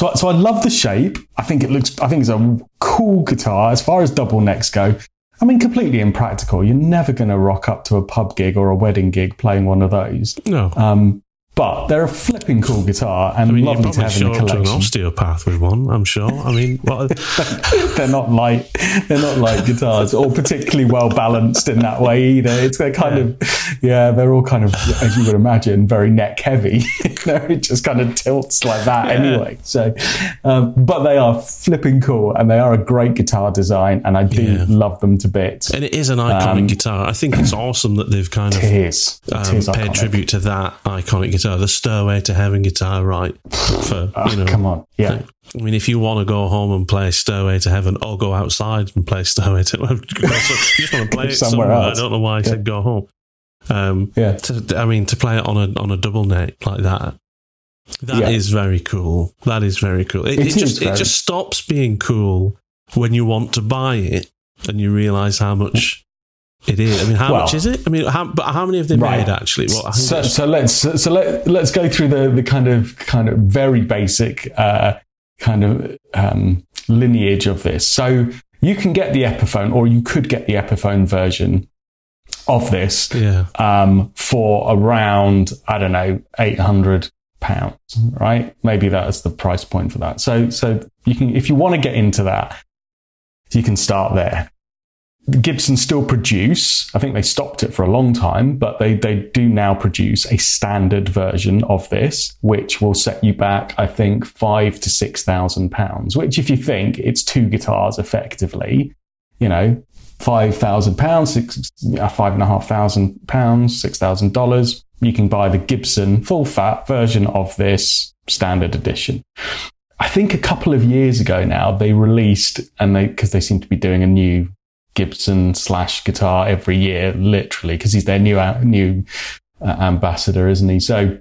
I love the shape. I think it's a cool guitar as far as double necks go. I mean, completely impractical. You're never going to rock up to a pub gig or a wedding gig playing one of those. No. But they're a flipping cool guitar and lovely to have in the collection. To an osteopath with one, I'm sure. I mean, they're not light guitars or particularly well balanced in that way either. They're they're all kind of, as you would imagine, very neck heavy. It just kind of tilts like that anyway. So, but they are flipping cool and they are a great guitar design, and I do love them to bits. And it is an iconic guitar. I think it's awesome that they've kind of paid tribute to that iconic guitar. The Stairway to Heaven guitar, right? Come on. Yeah. I mean, if you want to go home and play Stairway to Heaven, or go outside and play Stairway to Heaven, you just want to play it somewhere else. I don't know why I said go home. To play it on a double neck like that, that is very cool. That is very cool. It just stops being cool when you want to buy it and you realise how much it is. I mean, how much is it? I mean, how many have they made actually? So let's go through the kind of very basic lineage of this. So you can get the Epiphone, or you could get the Epiphone version of this for around, I don't know, £800, right? Maybe that's the price point for that. So you can, if you want to get into that, you can start there. Gibson still produce, I think they stopped it for a long time, but they do now produce a standard version of this, which will set you back, I think, £5,000 to £6,000, which if you think it's two guitars effectively, £5,000, £5,500, $6,000, you can buy the Gibson full fat version of this standard edition. I think a couple of years ago now, they released, because they seem to be doing a new Gibson / guitar every year, literally, because he's their new ambassador, isn't he? So,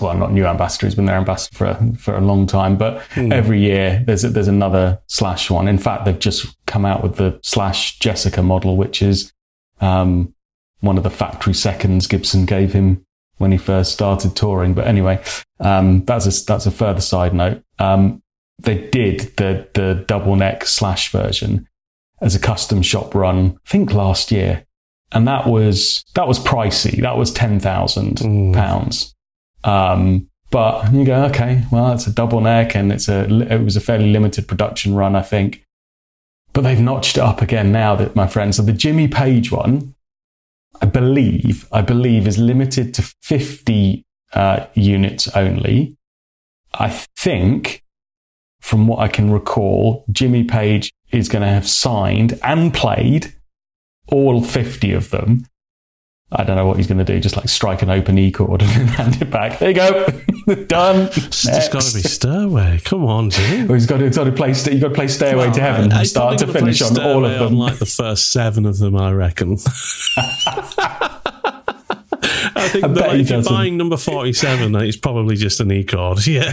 well, not new ambassador, he's been their ambassador for a long time, but every year there's another / one. In fact, they've just come out with the / Jessica model, which is one of the factory seconds Gibson gave him when he first started touring. But anyway, that's a further side note. They did the double neck / version as a custom shop run, I think last year. And that was pricey. That was £10,000. But you go, okay, well, it's a double neck and it was a fairly limited production run, I think. But they've notched it up again now, my friend. So the Jimmy Page one, I believe is limited to 50 units only. I think, from what I can recall, Jimmy Page is going to have signed and played all 50 of them. I don't know what he's going to do, just like strike an open E chord and then hand it back. There you go. Done. It's just got to be Stairway. Come on, Jim. Well, you've got to play Stairway to Heaven from start to finish on all of them. On like the first 7 of them, I reckon. I think if you're buying number 47, it's probably just an E chord. Yeah.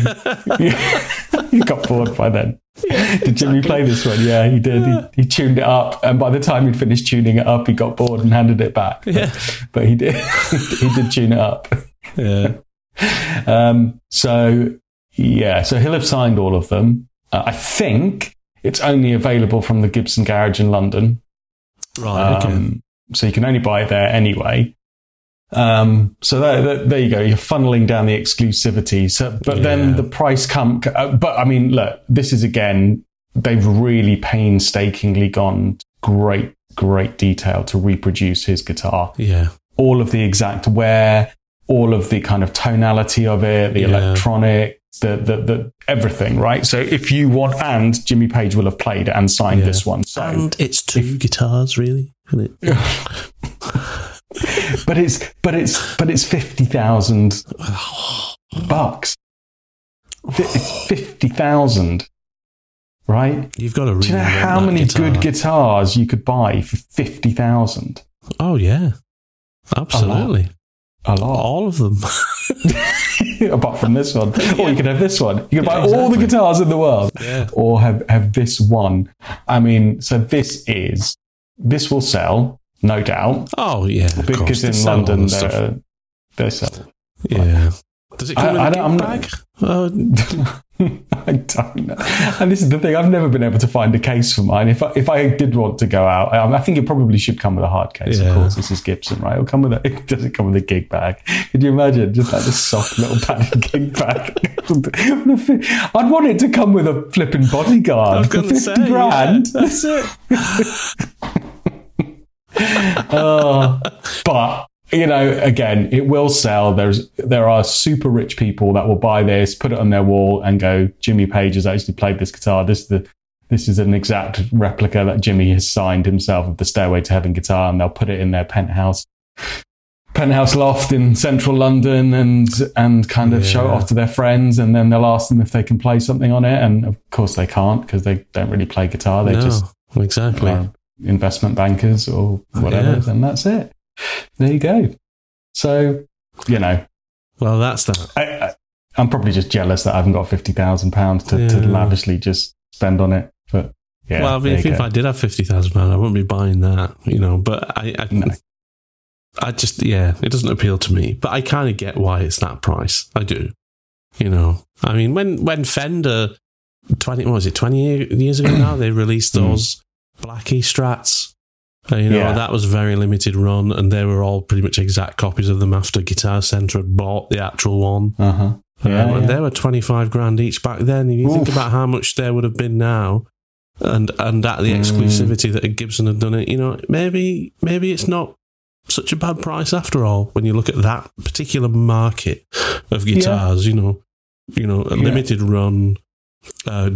You got bored by then. Yeah, did Jimmy play this one? Yeah, he did. He tuned it up, and by the time he'd finished tuning it up, he got bored and handed it back. Yeah, but he did. He did tune it up. Yeah. So he'll have signed all of them. I think it's only available from the Gibson garage in London. Right. Okay. So you can only buy it there anyway. So there you go. You're funneling down the exclusivity. So, but then the price but I mean, look, this is again, they've really painstakingly gone great detail to reproduce his guitar. Yeah. All of the exact wear, all of the kind of tonality of it, the electronic, the everything, right? So if you want, and Jimmy Page will have played and signed this one. So and it's two guitars, really, isn't it? But it's $50,000. It's 50,000, right? You've got to. Do you know how many good guitars you could buy for 50,000? Oh yeah, absolutely. A lot. All of them. Apart from this one. Or you could have this one. You could buy all the guitars in the world. Yeah. Or have this one. I mean, so this will sell, no doubt. Oh, yeah. Because in London, they sell. Yeah. Does it come in a gig bag? I don't know. And this is the thing, I've never been able to find a case for mine. If I did want to go out, I think it probably should come with a hard case, of course. This is Gibson, right? It doesn't come with a gig bag. Could you imagine? Just like this soft little padded gig bag. I'd want it to come with a flipping bodyguard for 50 grand. Yeah, that's it. But again, it will sell. There are super rich people that will buy this, put it on their wall, and go, Jimmy Page has actually played this guitar. This is an exact replica that Jimmy has signed himself of the Stairway to Heaven guitar, and they'll put it in their penthouse loft in central London and kind of show it off to their friends, and then they'll ask them if they can play something on it, and of course they can't because they don't really play guitar. They exactly investment bankers or whatever, and that's it. There you go. So, well, that's that. I'm probably just jealous that I haven't got £50,000 to lavishly just spend on it. But yeah, well, I mean, if I did have £50,000, I wouldn't be buying that, But I just, it doesn't appeal to me. But I kind of get why it's that price. I do. I mean, when Fender 20 years ago now, they released those Blackie Strats. That was a very limited run, and they were all pretty much exact copies of them after Guitar Center had bought the actual one. And they were 25 grand each back then. If you think about how much there would have been now, and at the exclusivity that Gibson had done it, maybe it's not such a bad price after all when you look at that particular market of guitars. A limited run.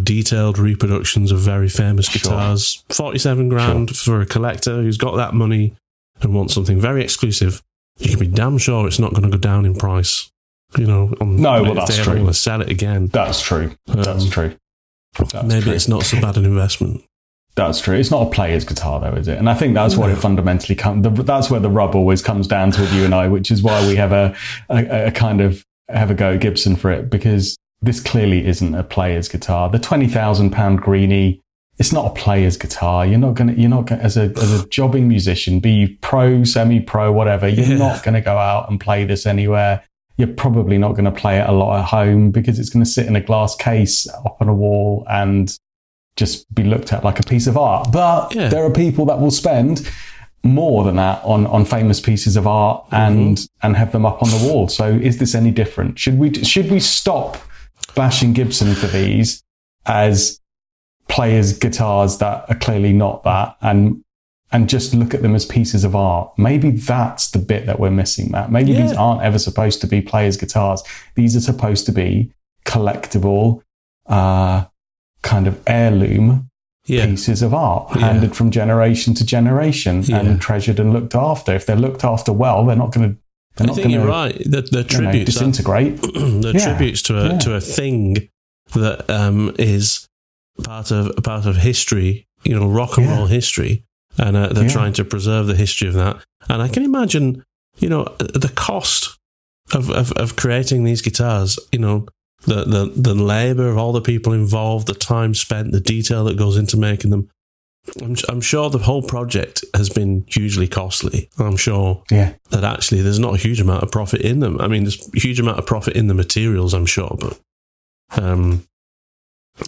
Detailed reproductions of very famous guitars. 47 grand for a collector who's got that money and wants something very exclusive. You can be damn sure it's not going to go down in price. That's true. Going to sell it again. That's true. Maybe it's not so bad an investment. That's true. It's not a player's guitar, though, is it? And I think that's what it fundamentally comes. That's where the rub always comes down to with you and I, which is why we have a kind of have a go at Gibson for it, because this clearly isn't a player's guitar. The £20,000 Greenie, it's not a player's guitar. You're not going as a jobbing musician, be you pro, semi-pro, whatever. You're not going to go out and play this anywhere. You're probably not going to play it a lot at home because it's going to sit in a glass case up on a wall and just be looked at like a piece of art. But there are people that will spend more than that on famous pieces of art and have them up on the wall. So is this any different? Should we stop bashing Gibson for these as players' guitars that are clearly not that, and just look at them as pieces of art? Maybe that's the bit that we're missing, Matt. Maybe these aren't ever supposed to be players' guitars. These are supposed to be collectible, kind of heirloom pieces of art handed from generation to generation and treasured and looked after. If they're looked after well, they're not going to. I think you're right. The tributes disintegrate. Tributes to a thing that is part of history, rock and roll history, and they're trying to preserve the history of that. And I can imagine, the cost of creating these guitars. The labour of all the people involved, the time spent, the detail that goes into making them. I'm sure the whole project has been hugely costly. I'm sure that actually there's not a huge amount of profit in them. I mean, there's a huge amount of profit in the materials, I'm sure, but in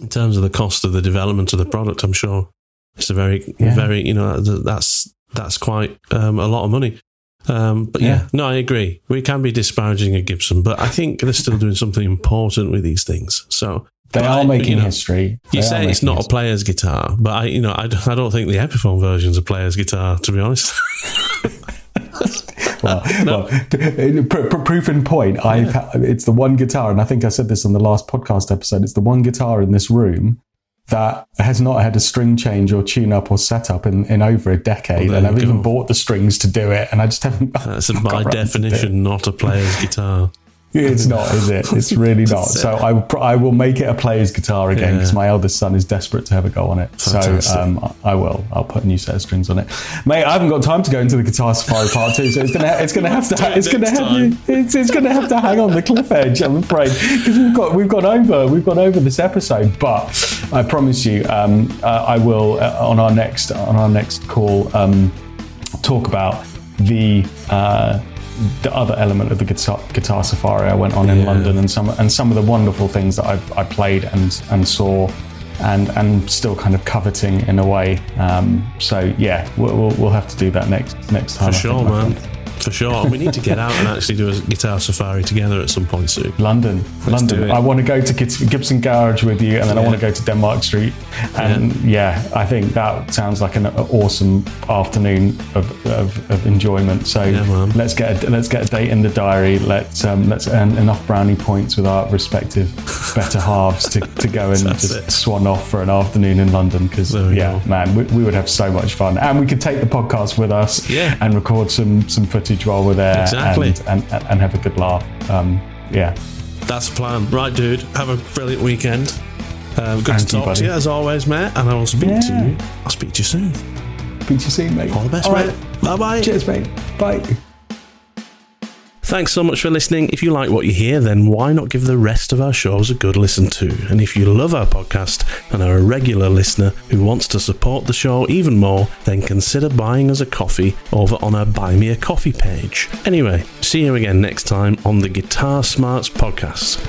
terms of the cost of the development of the product, I'm sure it's a very, that's quite a lot of money. But I agree. We can be disparaging a Gibson, but I think they're still doing something important with these things. So they are making history. You say it's not a player's guitar, but I don't think the Epiphone version's a player's guitar, to be honest. Proof in point. It's the one guitar, and I think I said this on the last podcast episode. It's the one guitar in this room that has not had a string change or tune up or setup in over a decade, and I've even bought the strings to do it, and I just haven't. That's by definition not a player's guitar. It's not, is it? It's really not. So I will make it a player's guitar again because my eldest son is desperate to have a go on it. Fantastic. So I will. I'll put a new set of strings on it, mate. I haven't got time to go into the Guitar Safari Part 2, so it's gonna have to hang on the cliff edge, I'm afraid, because we've gone over this episode. But I promise you, I will on our next call talk about the other element of the guitar safari I went on in London, and some of the wonderful things that I played and saw and still kind of coveting in a way. So yeah, we'll have to do that next time. For sure, man. For sure. We need to get out and actually do a guitar safari together at some point soon. London. I want to go to Gibson Garage with you, and then I want to go to Denmark Street. And I think that sounds like an awesome afternoon of enjoyment. So let's get a date in the diary. Let's earn enough brownie points with our respective better halves to go and just swan off for an afternoon in London. Because man, we would have so much fun, and we could take the podcast with us and record some footage while we're there, and have a good laugh. That's the plan. Right, dude, have a brilliant weekend. Good to talk to you as always, mate, and I will speak to you. I'll speak to you soon. Speak to you soon, mate. All the best, mate. Bye bye. Cheers, mate. Bye. Thanks so much for listening. If you like what you hear, then why not give the rest of our shows a good listen too? And if you love our podcast and are a regular listener who wants to support the show even more, then consider buying us a coffee over on our Buy Me a Coffee page. Anyway, see you again next time on the Guitar Smarts podcast.